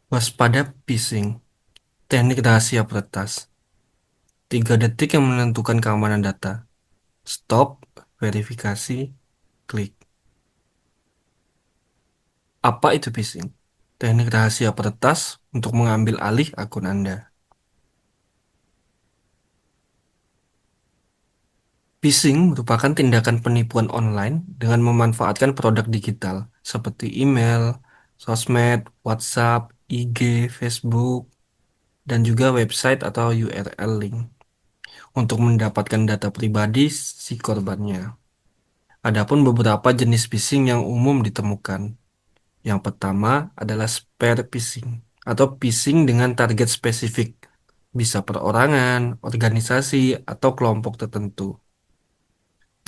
Waspada phishing, teknik rahasia peretas. 3 detik yang menentukan keamanan data. Stop, verifikasi, klik. Apa itu phishing? Teknik rahasia peretas untuk mengambil alih akun Anda. Phishing merupakan tindakan penipuan online dengan memanfaatkan produk digital seperti email, sosmed, WhatsApp, IG, Facebook, dan juga website atau URL link untuk mendapatkan data pribadi si korbannya. Adapun beberapa jenis phishing yang umum ditemukan. Yang pertama adalah spear phishing atau phishing dengan target spesifik, bisa perorangan, organisasi, atau kelompok tertentu.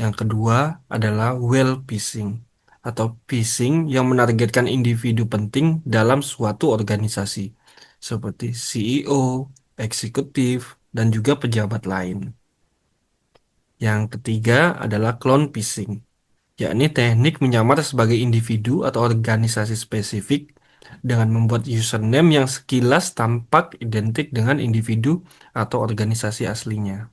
Yang kedua adalah whale phishing atau phishing yang menargetkan individu penting dalam suatu organisasi, seperti CEO, eksekutif, dan juga pejabat lain. Yang ketiga adalah clone phishing, yakni teknik menyamar sebagai individu atau organisasi spesifik dengan membuat username yang sekilas tampak identik dengan individu atau organisasi aslinya.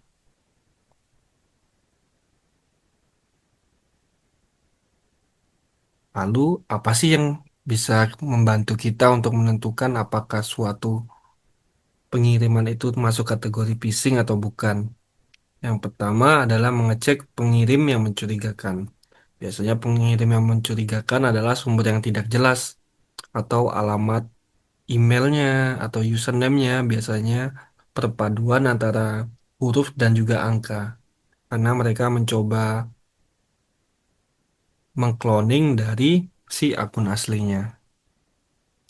Lalu, apa sih yang bisa membantu kita untuk menentukan apakah suatu pengiriman itu masuk kategori phishing atau bukan? Yang pertama adalah mengecek pengirim yang mencurigakan. Biasanya pengirim yang mencurigakan adalah sumber yang tidak jelas atau alamat emailnya atau username-nya biasanya perpaduan antara huruf dan juga angka karena mereka mencoba mengcloning dari si akun aslinya.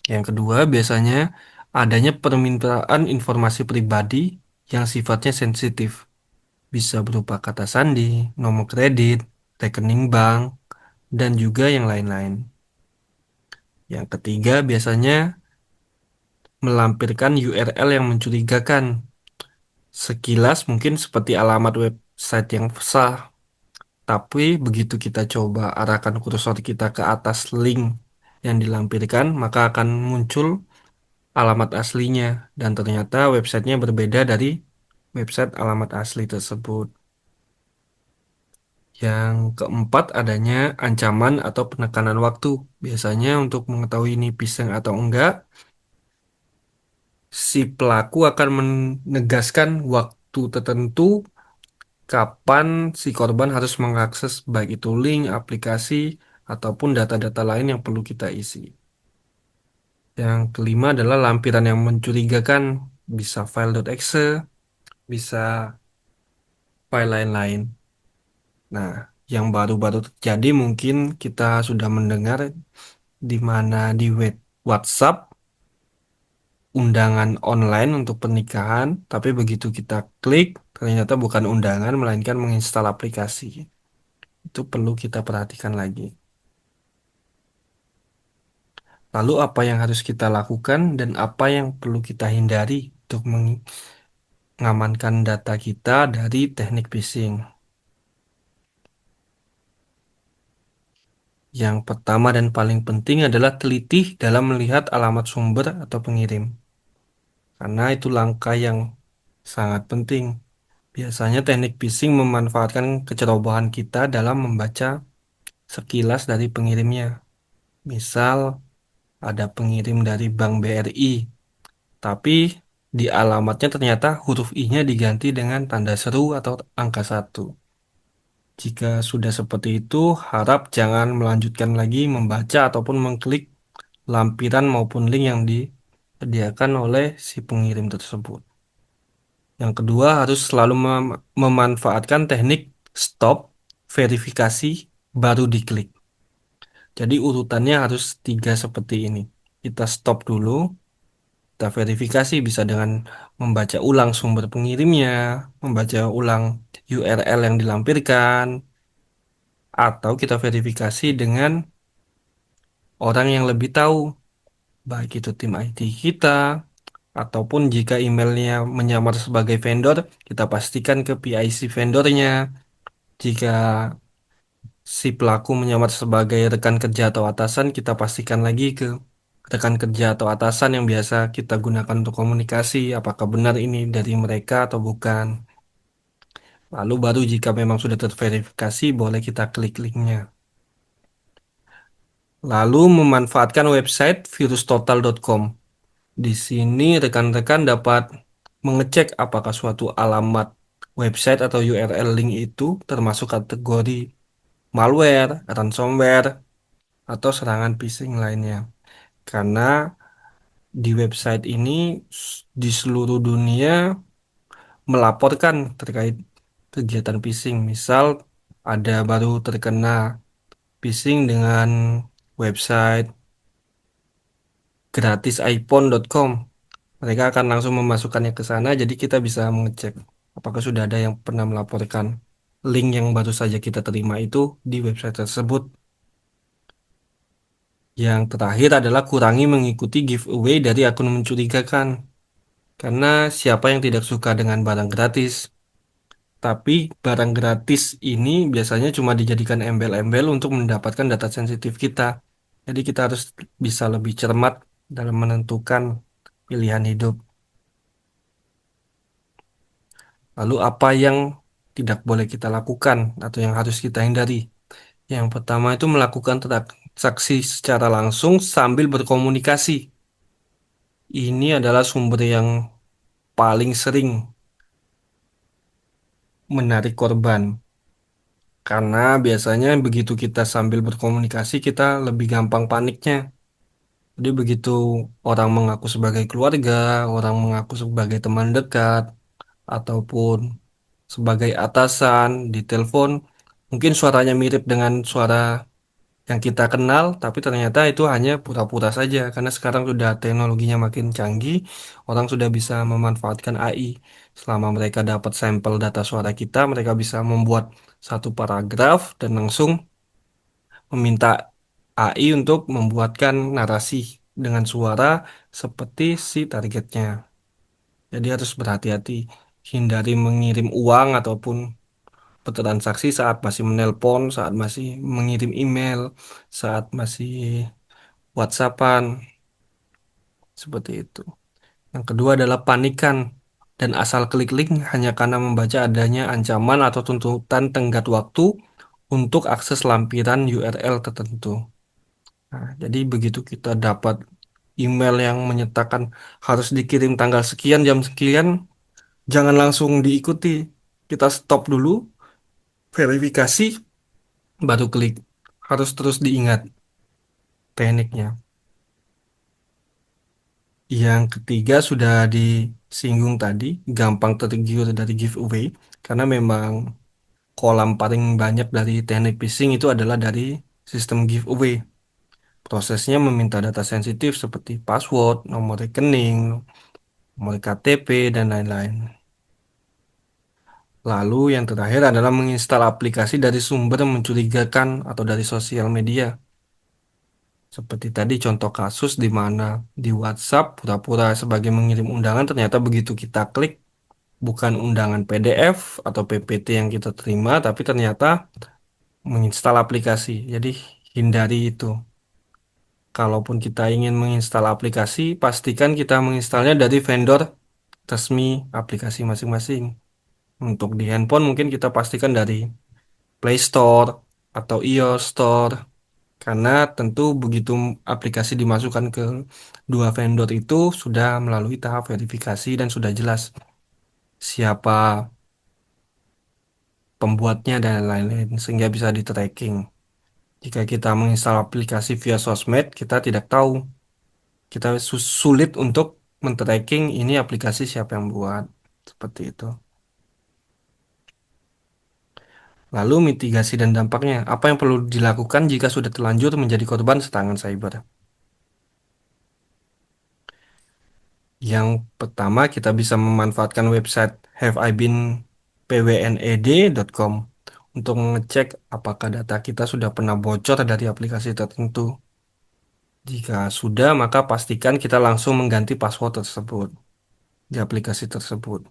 Yang kedua, biasanya adanya permintaan informasi pribadi yang sifatnya sensitif, bisa berupa kata sandi, nomor kredit, rekening bank, dan juga yang lain-lain. Yang ketiga, biasanya melampirkan URL yang mencurigakan. Sekilas mungkin seperti alamat website yang sah, tapi begitu kita coba arahkan kursor kita ke atas link yang dilampirkan, maka akan muncul alamat aslinya dan ternyata websitenya berbeda dari website alamat asli tersebut. Yang keempat adanya ancaman atau penekanan waktu. Biasanya untuk mengetahui ini phishing atau enggak, si pelaku akan menegaskan waktu tertentu kapan si korban harus mengakses baik itu link, aplikasi, ataupun data-data lain yang perlu kita isi. Yang kelima adalah lampiran yang mencurigakan, bisa file.exe, bisa file lain-lain. Nah, yang baru-baru terjadi mungkin kita sudah mendengar di mana di WhatsApp undangan online untuk pernikahan, tapi begitu kita klik, ternyata bukan undangan, melainkan menginstal aplikasi. Itu perlu kita perhatikan lagi. Lalu apa yang harus kita lakukan dan apa yang perlu kita hindari untuk mengamankan data kita dari teknik phishing? Yang pertama dan paling penting adalah teliti dalam melihat alamat sumber atau pengirim. Karena itu langkah yang sangat penting. Biasanya teknik phishing memanfaatkan kecerobohan kita dalam membaca sekilas dari pengirimnya. Misal, ada pengirim dari Bank BRI, tapi di alamatnya ternyata huruf I-nya diganti dengan tanda seru atau angka 1. Jika sudah seperti itu, harap jangan melanjutkan lagi membaca ataupun mengklik lampiran maupun link yang disediakan oleh si pengirim tersebut. Yang kedua, harus selalu memanfaatkan teknik stop, verifikasi, baru diklik. Jadi urutannya harus 3 seperti ini. Kita stop dulu, kita verifikasi bisa dengan membaca ulang sumber pengirimnya, membaca ulang URL yang dilampirkan, atau kita verifikasi dengan orang yang lebih tahu, baik itu tim IT kita, ataupun jika emailnya menyamar sebagai vendor, kita pastikan ke PIC vendornya. Jika si pelaku menyamar sebagai rekan kerja atau atasan, kita pastikan lagi ke rekan kerja atau atasan yang biasa kita gunakan untuk komunikasi, apakah benar ini dari mereka atau bukan. Lalu baru jika memang sudah terverifikasi, boleh kita klik linknya. Lalu memanfaatkan website virustotal.com. Di sini rekan-rekan dapat mengecek apakah suatu alamat website atau URL link itu termasuk kategori malware, ransomware, atau serangan phishing lainnya. Karena di website ini di seluruh dunia melaporkan terkait kegiatan phishing. Misal ada baru terkena phishing dengan website gratisiphone.com. Mereka akan langsung memasukkannya ke sana, jadi kita bisa mengecek apakah sudah ada yang pernah melaporkan link yang baru saja kita terima itu di website tersebut. Yang terakhir adalah kurangi mengikuti giveaway dari akun mencurigakan. Karena siapa yang tidak suka dengan barang gratis? Tapi barang gratis ini biasanya cuma dijadikan embel-embel untuk mendapatkan data sensitif kita. Jadi kita harus bisa lebih cermat dalam menentukan pilihan hidup. Lalu apa yang tidak boleh kita lakukan atau yang harus kita hindari? Yang pertama itu melakukan transaksi secara langsung sambil berkomunikasi. Ini adalah sumber yang paling sering menarik korban. Karena biasanya begitu kita sambil berkomunikasi, kita lebih gampang paniknya. Jadi begitu orang mengaku sebagai keluarga, orang mengaku sebagai teman dekat, ataupun sebagai atasan di telepon, mungkin suaranya mirip dengan suara yang kita kenal, tapi ternyata itu hanya pura-pura saja. Karena sekarang sudah teknologinya makin canggih, orang sudah bisa memanfaatkan AI. Selama mereka dapat sampel data suara kita, mereka bisa membuat satu paragraf dan langsung meminta AI untuk membuatkan narasi dengan suara seperti si targetnya. Jadi harus berhati-hati, hindari mengirim uang ataupun bertransaksi saat masih menelpon, saat masih mengirim email, saat masih WhatsAppan, seperti itu. Yang kedua adalah panikan dan asal klik link hanya karena membaca adanya ancaman atau tuntutan tenggat waktu untuk akses lampiran URL tertentu. Nah, jadi begitu kita dapat email yang menyatakan harus dikirim tanggal sekian, jam sekian, jangan langsung diikuti. Kita stop dulu, verifikasi, baru klik. Harus terus diingat tekniknya. Yang ketiga sudah disinggung tadi, gampang tergiur dari giveaway, karena memang kolam paling banyak dari teknik phishing itu adalah dari sistem giveaway. Prosesnya meminta data sensitif seperti password, nomor rekening, nomor KTP, dan lain-lain. Lalu yang terakhir adalah menginstal aplikasi dari sumber mencurigakan atau dari sosial media. Seperti tadi contoh kasus di mana di WhatsApp pura-pura sebagai mengirim undangan, ternyata begitu kita klik bukan undangan PDF atau PPT yang kita terima, tapi ternyata menginstal aplikasi. Jadi hindari itu. Kalaupun kita ingin menginstal aplikasi, pastikan kita menginstalnya dari vendor resmi aplikasi masing-masing. Untuk di handphone mungkin kita pastikan dari Play Store atau iOS Store. Karena tentu begitu aplikasi dimasukkan ke dua vendor itu sudah melalui tahap verifikasi dan sudah jelas siapa pembuatnya dan lain-lain sehingga bisa di-tracking. Jika kita menginstal aplikasi via sosmed, kita tidak tahu. Kita sulit untuk men-tracking ini aplikasi siapa yang buat. Seperti itu. Lalu mitigasi dan dampaknya. Apa yang perlu dilakukan jika sudah terlanjur menjadi korban serangan cyber? Yang pertama, kita bisa memanfaatkan website haveibeenpwned.com untuk mengecek apakah data kita sudah pernah bocor dari aplikasi tertentu. Jika sudah, maka pastikan kita langsung mengganti password tersebut di aplikasi tersebut.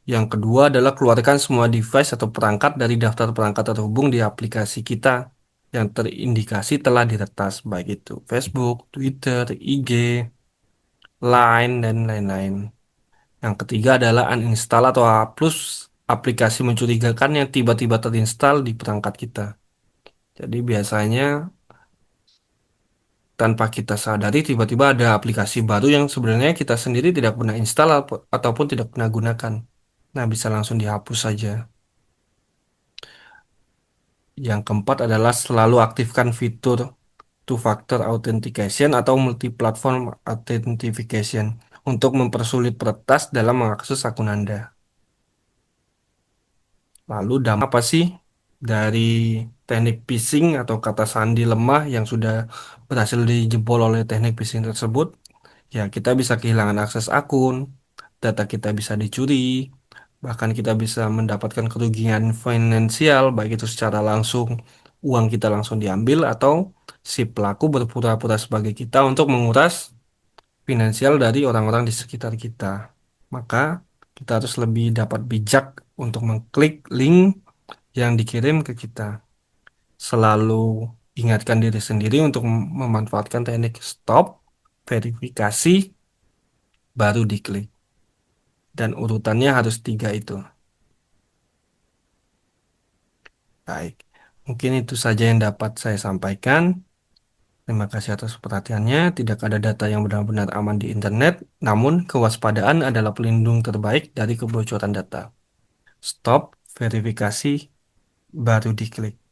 Yang kedua adalah keluarkan semua device atau perangkat dari daftar perangkat terhubung di aplikasi kita. yang terindikasi telah diretas, baik itu Facebook, Twitter, IG, Line, dan lain-lain. Yang ketiga adalah uninstall atau hapus aplikasi mencurigakan yang tiba-tiba terinstall di perangkat kita. Jadi biasanya tanpa kita sadari tiba-tiba ada aplikasi baru yang sebenarnya kita sendiri tidak pernah install ataupun tidak pernah gunakan. Nah, bisa langsung dihapus saja. Yang keempat adalah selalu aktifkan fitur two-factor authentication atau multi-platform authentication untuk mempersulit peretas dalam mengakses akun Anda. Lalu dampak apa sih dari teknik phishing atau kata sandi lemah yang sudah berhasil dijebol oleh teknik phishing tersebut? Ya, kita bisa kehilangan akses akun, data kita bisa dicuri, bahkan kita bisa mendapatkan kerugian finansial, baik itu secara langsung, uang kita langsung diambil, atau si pelaku berpura-pura sebagai kita untuk menguras finansial dari orang-orang di sekitar kita. Maka, kita harus lebih dapat bijak untuk mengklik link yang dikirim ke kita. Selalu ingatkan diri sendiri untuk memanfaatkan teknik stop, verifikasi, baru diklik. Dan urutannya harus tiga itu. Baik, mungkin itu saja yang dapat saya sampaikan. Terima kasih atas perhatiannya. Tidak ada data yang benar-benar aman di internet, namun kewaspadaan adalah pelindung terbaik dari kebocoran data. Stop, verifikasi, baru diklik.